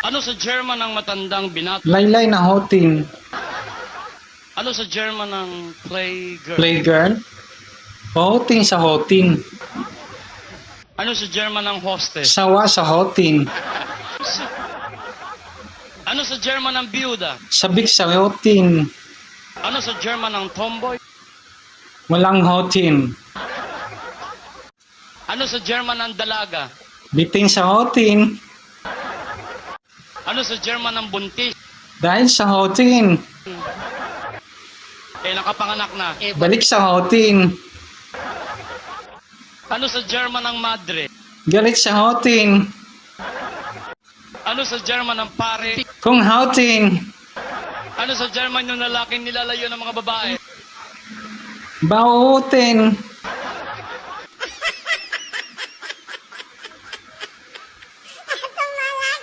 Ano sa German ang matandang binata? Laylay na hotin. Ano sa German ang playgirl? Playgirl. Hotin sa hotin. Ano sa German ang hostess? Sawa sa hotin. Ano sa German ang byuda? Sabik sa hotin. Ano sa German ang tomboy? Walang hotin. Ano sa German ang dalaga? Biting sa hotin. Ano sa German ang buntis? Dahil sa hotin. Nakapanganak na. Balik sa hotin. Ano sa German ang madre? Galit sa hotin. Ano sa German ang pare? Kung hotin. Ano sa German yung lalaking nilalayo ng mga babae? Bautin.